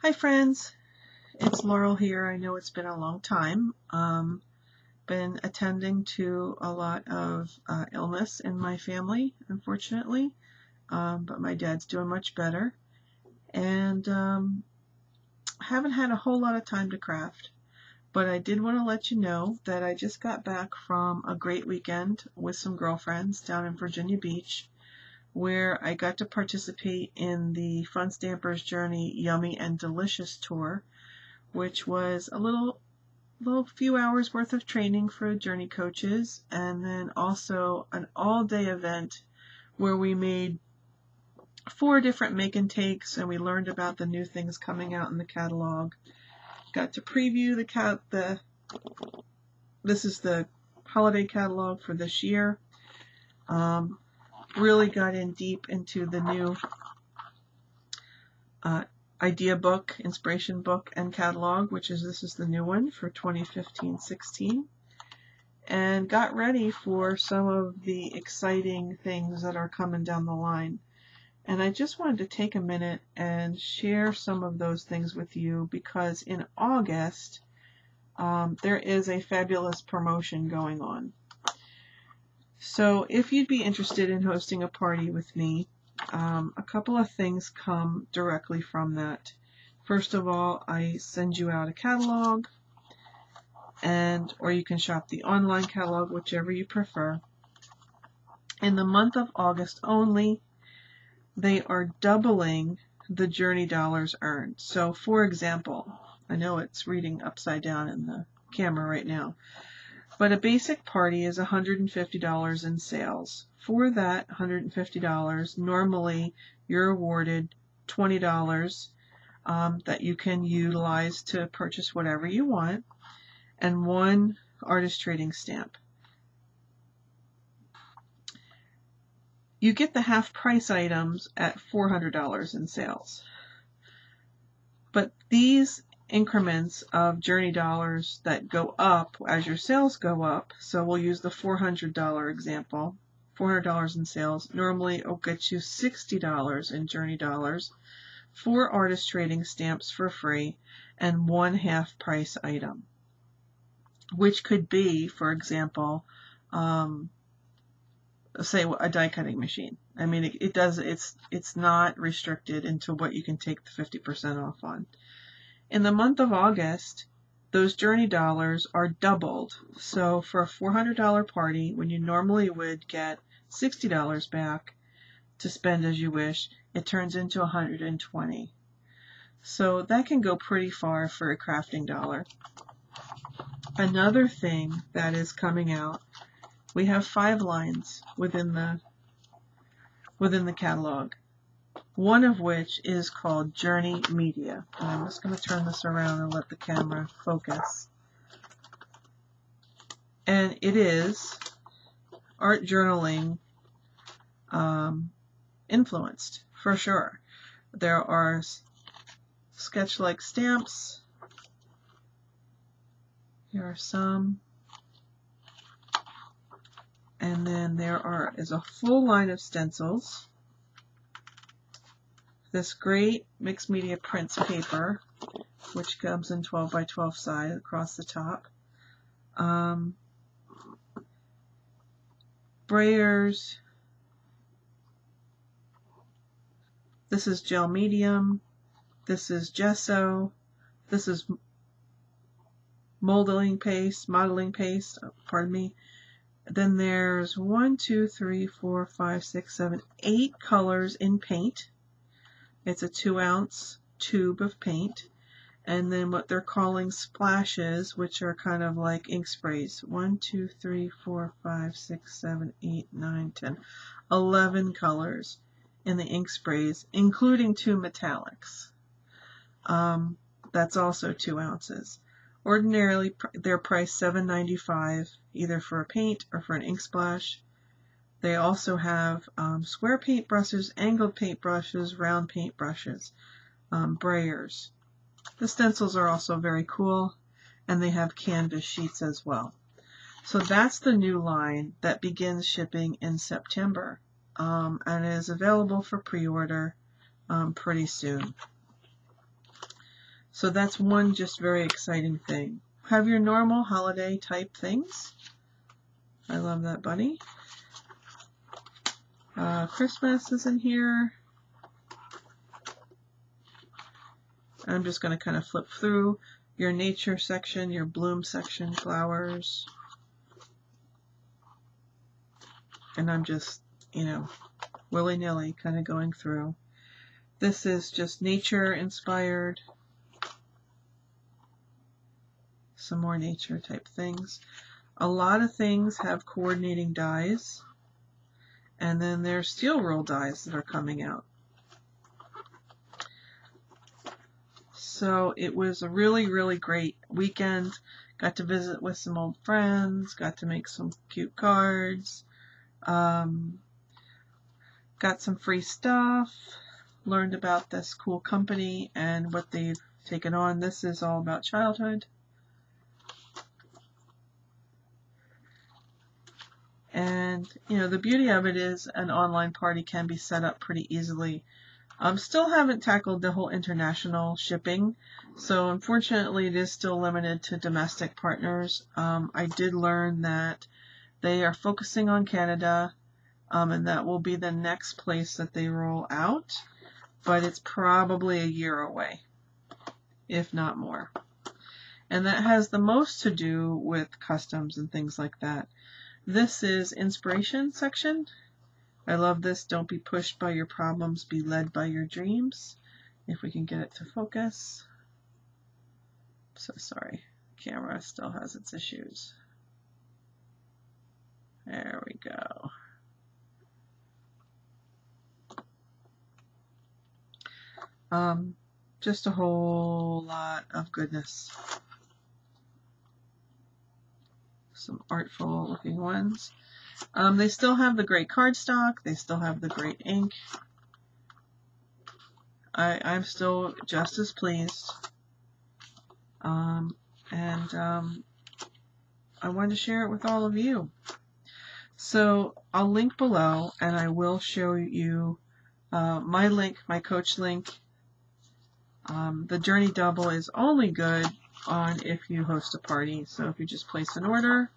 Hi friends, it's Laurel here. I know it's been a long time. Been attending to a lot of illness in my family, unfortunately, but my dad's doing much better, and haven't had a whole lot of time to craft. But I did want to let you know that I just got back from a great weekend with some girlfriends down in Virginia Beach, where I got to participate in the Fun Stampers Journey Yummy and Delicious tour, which was a little few hours worth of training for journey coaches, and then also an all-day event where we made 4 different make and takes, and we learned about the new things coming out in the catalog. Got to preview this is the holiday catalog for this year. Really got in deep into the new idea book, inspiration book, and catalog, this is the new one for 2015-16, and got ready for some of the exciting things that are coming down the line. And I just wanted to take a minute and share some of those things with you, because in August there is a fabulous promotion going on. So if you'd be interested in hosting a party with me, a couple of things come directly from that. First of all, I send you out a catalog, or you can shop the online catalog, whichever you prefer. In the month of August only, they are doubling the Journey dollars earned. So, for example, I know it's reading upside down in the camera right now, but a basic party is $150 in sales. For that $150, normally you're awarded $20 that you can utilize to purchase whatever you want, and 1 artist trading stamp. You get the half price items at $400 in sales. But these increments of Journey dollars that go up as your sales go up, so we'll use the $400 example, $400 in sales, normally it'll get you $60 in Journey dollars, 4 artist trading stamps for free, and 1 half price item, which could be, for example, say a die cutting machine. I mean, it's not restricted into what you can take the 50% off on. In the month of August, those Journey dollars are doubled. So for a $400 party, when you normally would get $60 back to spend as you wish, it turns into $120. So that can go pretty far for a crafting dollar. Another thing that is coming out, we have 5 lines within the catalog, one of which is called Journey Media. And I'm just going to turn this around and let the camera focus. And it is art journaling influenced, for sure. There are sketch-like stamps. Here are some. And then there is a full line of stencils. This great mixed media prints paper, which comes in 12 by 12 size across the top. Brayers. This is gel medium. This is gesso. This is modeling paste. Pardon me. Then there's 1, 2, 3, 4, 5, 6, 7, 8 colors in paint. It's a 2-ounce tube of paint. And then what they're calling splashes, which are kind of like ink sprays. 1, 2, 3, 4, 5, 6, 7, 8, 9, 10, 11 colors in the ink sprays, including 2 metallics. That's also 2 ounces. Ordinarily, they're priced $7.95, either for a paint or for an ink splash. They also have square paint brushes, angled paint brushes, round paint brushes, brayers. The stencils are also very cool, and they have canvas sheets as well. So that's the new line that begins shipping in September, and is available for pre-order pretty soon. So that's one just very exciting thing. Have your normal holiday type things. I love that bunny. Christmas is in here. I'm just going to kind of flip through your nature section, your bloom section, flowers. And I'm just, you know, willy-nilly kind of going through. This is just nature inspired. Some more nature type things. A lot of things have coordinating dies. And then there's steel roll dies that are coming out. So it was a really, really great weekend. Got to visit with some old friends, got to make some cute cards, got some free stuff, learned about this cool company and what they've taken on. This is all about childhood. And, you know, the beauty of it is an online party can be set up pretty easily. Still haven't tackled the whole international shipping, so unfortunately it is still limited to domestic partners. I did learn that they are focusing on Canada, and that will be the next place that they roll out, but it's probably a year away, if not more. And that has the most to do with customs and things like that. This is inspiration section. I love this. Don't be pushed by your problems, be led by your dreams. If we can get it to focus. So sorry, camera still has its issues. There we go. Just a whole lot of goodness. Some artful looking ones. They still have the great cardstock. They still have the great ink. I'm still just as pleased. I wanted to share it with all of you. So I'll link below, and I will show you my link, my coach link. The Journey Double is only good on if you host a party. So if you just place an order,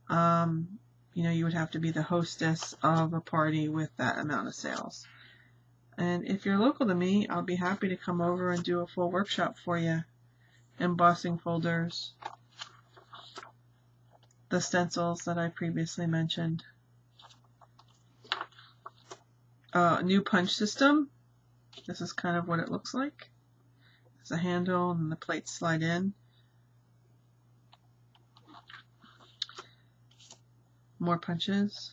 you know, you would have to be the hostess of a party with that amount of sales. And if you're local to me, I'll be happy to come over and do a full workshop for you. Embossing folders, the stencils that I previously mentioned. New punch system. This is kind of what it looks like. There's a handle and the plates slide in. More punches.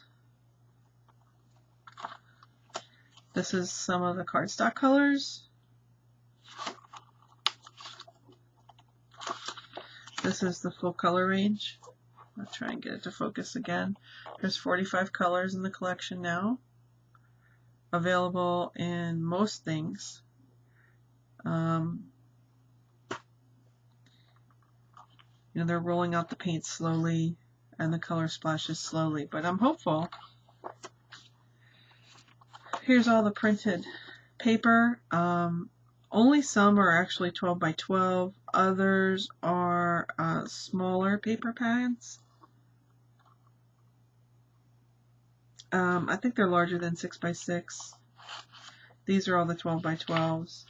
This is some of the cardstock colors. This is the full color range. I'll try and get it to focus again. There's 45 colors in the collection now. Available in most things. You know, they're rolling out the paint slowly and the color splashes slowly, but I'm hopeful. Here's all the printed paper. Only some are actually 12 by 12. Others are smaller paper pads. I think they're larger than 6 by 6. These are all the 12 by 12s.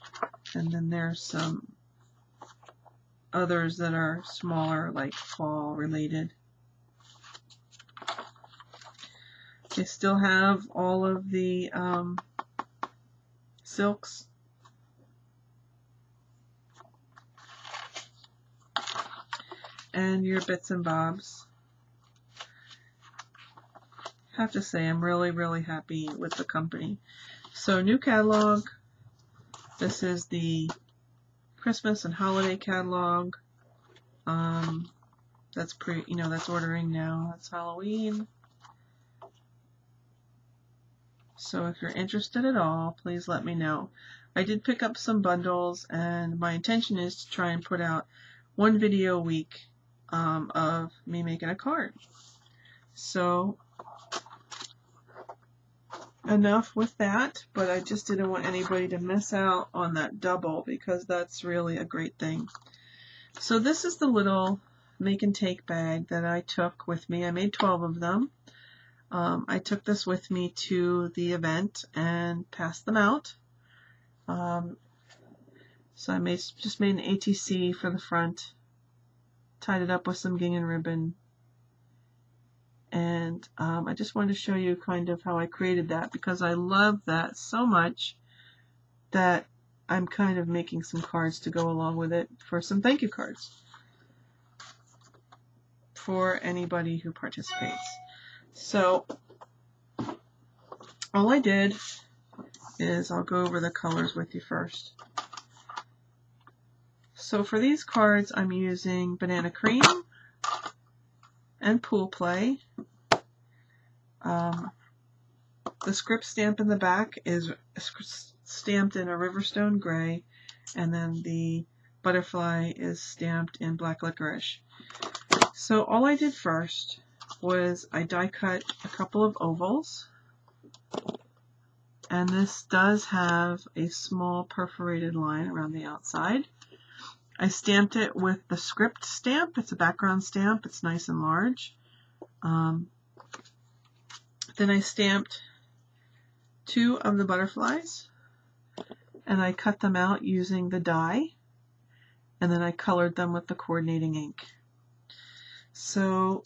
And then there's some others that are smaller, like fall related. They still have all of the silks. And your bits and bobs. I have to say I'm really, really happy with the company. So new catalog. This is the Christmas and holiday catalog. That's that's ordering now. That's Halloween. So if you're interested at all, please let me know. I did pick up some bundles, and my intention is to try and put out one video a week of me making a card. So enough with that, but I just didn't want anybody to miss out on that double because that's really a great thing. So this is the little make and take bag that I took with me. I made 12 of them. I took this with me to the event and passed them out. So I just made an ATC for the front, tied it up with some gingham ribbon, and I just wanted to show you kind of how I created that because I love that so much that I'm kind of making some cards to go along with it for some thank you cards for anybody who participates. So all I did is I'll go over the colors with you first. So for these cards I'm using Banana Cream and Pool Play. The script stamp in the back is stamped in a Riverstone Gray, and then the butterfly is stamped in Black Licorice. So all I did first was I die cut a couple of ovals, and this does have a small perforated line around the outside. I stamped it with the script stamp. It's a background stamp. It's nice and large. Then I stamped 2 of the butterflies, and I cut them out using the die, and then I colored them with the coordinating ink. So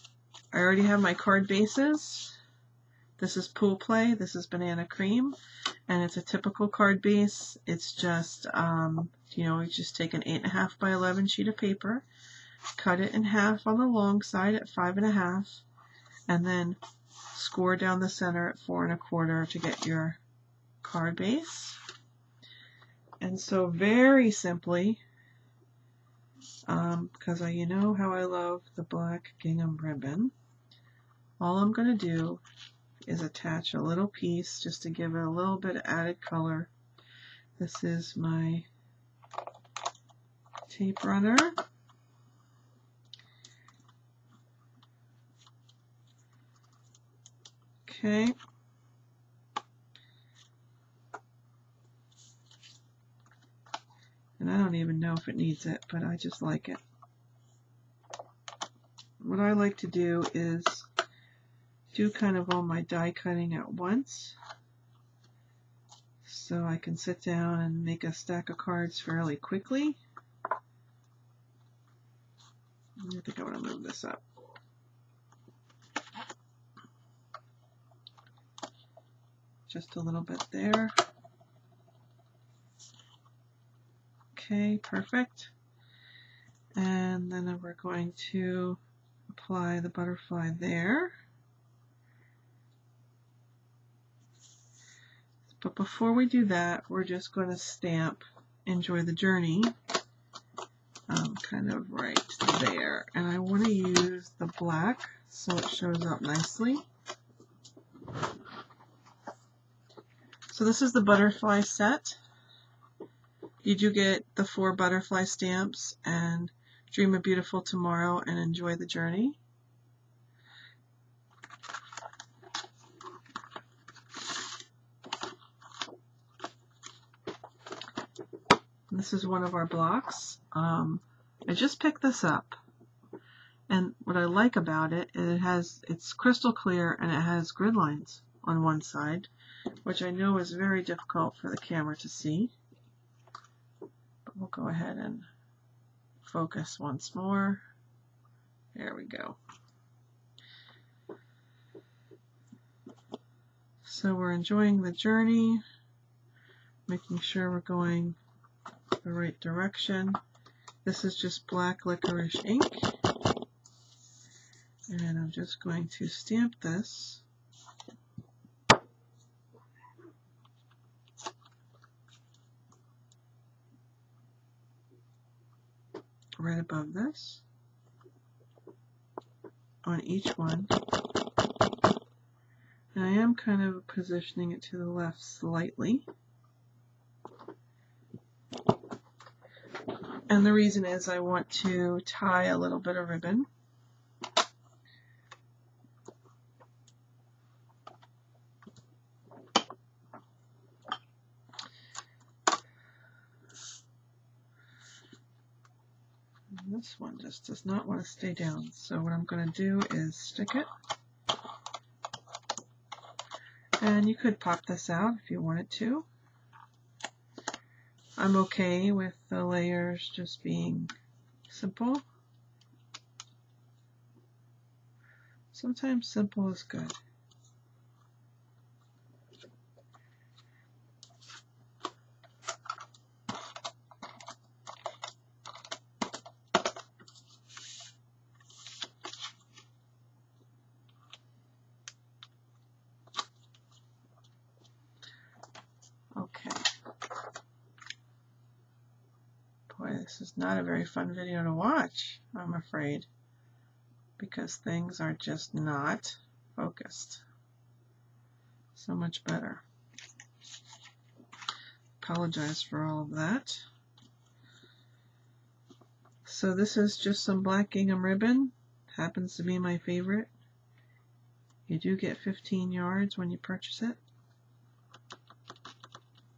I already have my card bases. This is Pool Play, this is Banana Cream, and it's a typical card base. It's just, you just take an 8.5 by 11 sheet of paper, cut it in half on the long side at 5.5, and then score down the center at 4.25 to get your card base. And so very simply, because you know how I love the black gingham ribbon, all I'm going to do is attach a little piece just to give it a little bit of added color. This is my tape runner. Okay. And I don't even know if it needs it, but I just like it. What I like to do is do kind of all my die cutting at once, so I can sit down and make a stack of cards fairly quickly. I think I want to move this up. Just a little bit there. Okay, perfect. And then we're going to apply the butterfly there. But before we do that, we're just going to stamp Enjoy the Journey kind of right there. And I want to use the black so it shows up nicely. So this is the butterfly set. You do get the 4 butterfly stamps and Dream a Beautiful Tomorrow and Enjoy the Journey. This is one of our blocks. I just picked this up, and what I like about it is it's crystal clear and it has grid lines on one side, which I know is very difficult for the camera to see. But we'll go ahead and focus once more. There we go. So we're enjoying the journey, making sure we're going the right direction. This is just black licorice ink, and I'm just going to stamp this right above this on each one. And I am kind of positioning it to the left slightly. And the reason is I want to tie a little bit of ribbon. This one just does not want to stay down. So what I'm going to do is stick it. And you could pop this out if you wanted to. I'm okay with the layers just being simple. Sometimes simple is good. Okay. Boy, this is not a very fun video to watch, I'm afraid, because things are just not focused. So much better. Apologize for all of that. So this is just some black gingham ribbon. Happens to be my favorite. You do get 15 yards when you purchase it,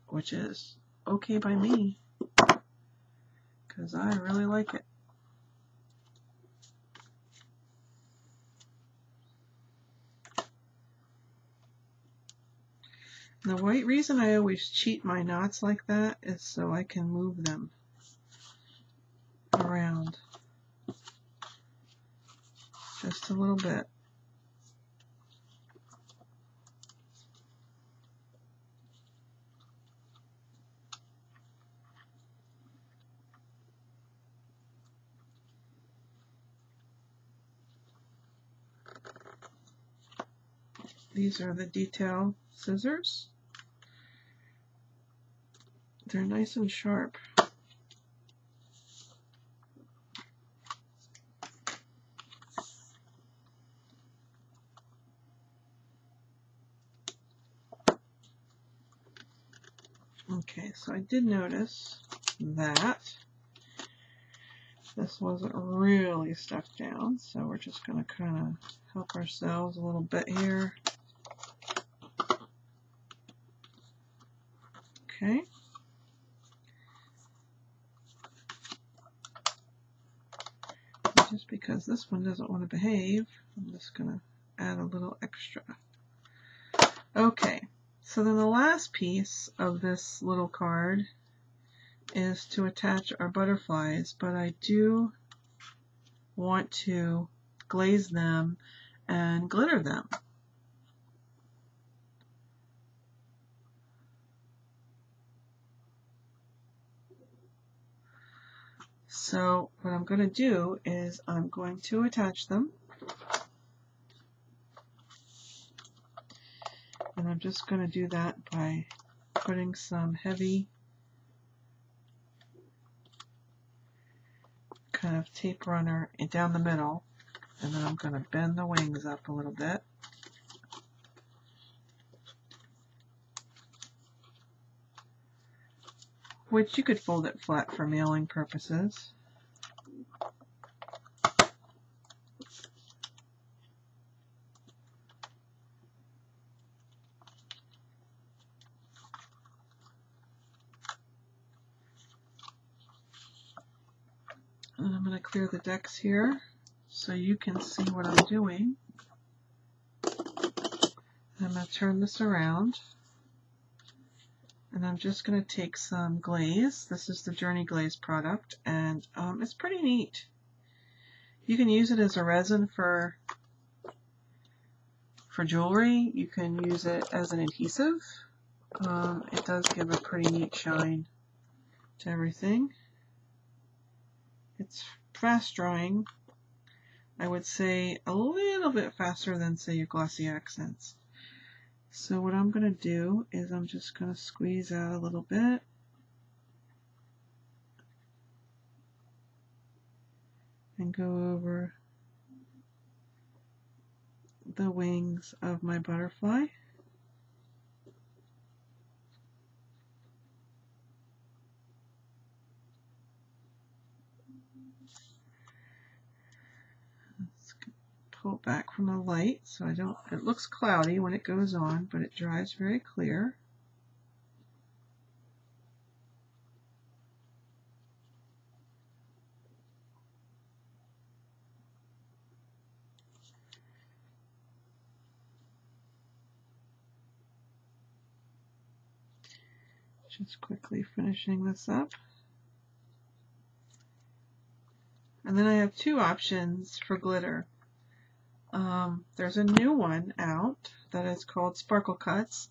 which is okay by me, because I really like it. The reason I always cheat my knots like that is so I can move them around just a little bit. These are the detail scissors. They're nice and sharp. Okay, so I did notice that this wasn't really stuck down, so we're just going to kind of help ourselves a little bit here. Okay. Just because this one doesn't want to behave, I'm just going to add a little extra. Okay, so then the last piece of this little card is to attach our butterflies, but I do want to glaze them and glitter them. So what I'm going to do is I'm going to attach them, and I'm just going to do that by putting some heavy kind of tape runner down the middle, and then I'm going to bend the wings up a little bit. Which you could fold it flat for mailing purposes. And I'm going to clear the decks here so you can see what I'm doing. I'm going to turn this around, and I'm just going to take some glaze. This is the Journey Glaze product, and it's pretty neat. You can use it as a resin for jewelry. You can use it as an adhesive. It does give a pretty neat shine to everything. It's fast drying. I would say a little bit faster than, say, your glossy accents. So what I'm going to do is I'm just going to squeeze out a little bit. And go over the wings of my butterfly. Let's pull it back from the light so it looks cloudy when it goes on, but it dries very clear. Just quickly finishing this up. And then I have two options for glitter. There's a new one out that is called Sparkle Cuts.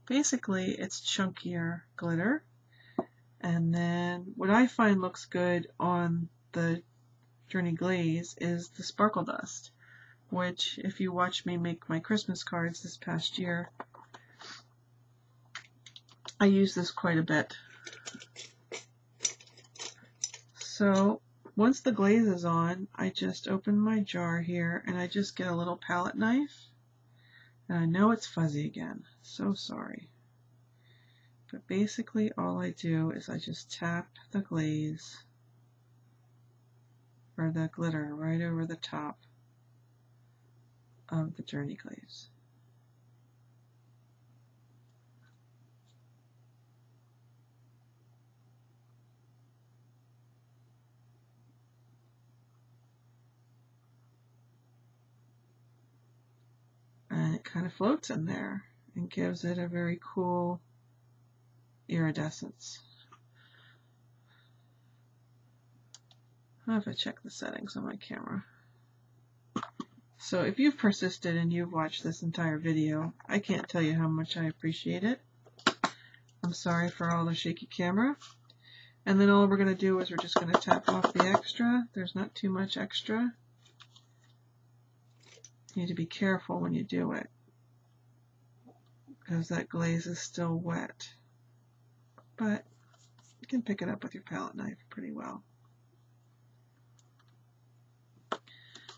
Basically, it's chunkier glitter. And then what I find looks good on the Journey Glaze is the Sparkle Dust, which if you watch me make my Christmas cards this past year, I use this quite a bit. So once the glaze is on, I just open my jar here and I just get a little palette knife. And I know it's fuzzy again, so sorry. But basically all I do is I just tap the glaze or the glitter right over the top of the Journey Glaze. And it kind of floats in there and gives it a very cool iridescence. I'll have to check the settings on my camera. So if you've persisted and you've watched this entire video, I can't tell you how much I appreciate it. I'm sorry for all the shaky camera. And then all we're going to do is we're just going to tap off the extra. There's not too much extra. You need to be careful when you do it, because that glaze is still wet. But you can pick it up with your palette knife pretty well.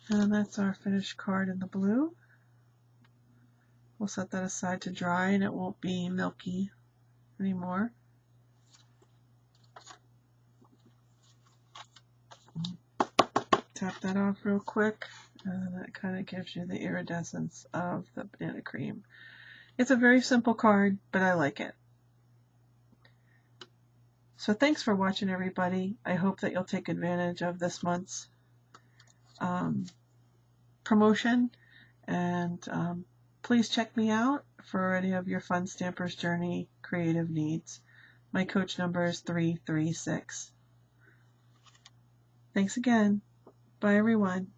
And that's our finished card in the blue. We'll set that aside to dry and it won't be milky anymore. Tap that off real quick, and that kind of gives you the iridescence of the banana cream. It's a very simple card, but I like it. So thanks for watching, everybody. I hope that you'll take advantage of this month's promotion, and please check me out for any of your Fun Stampers Journey creative needs. My coach number is 336. Thanks again. Bye, everyone.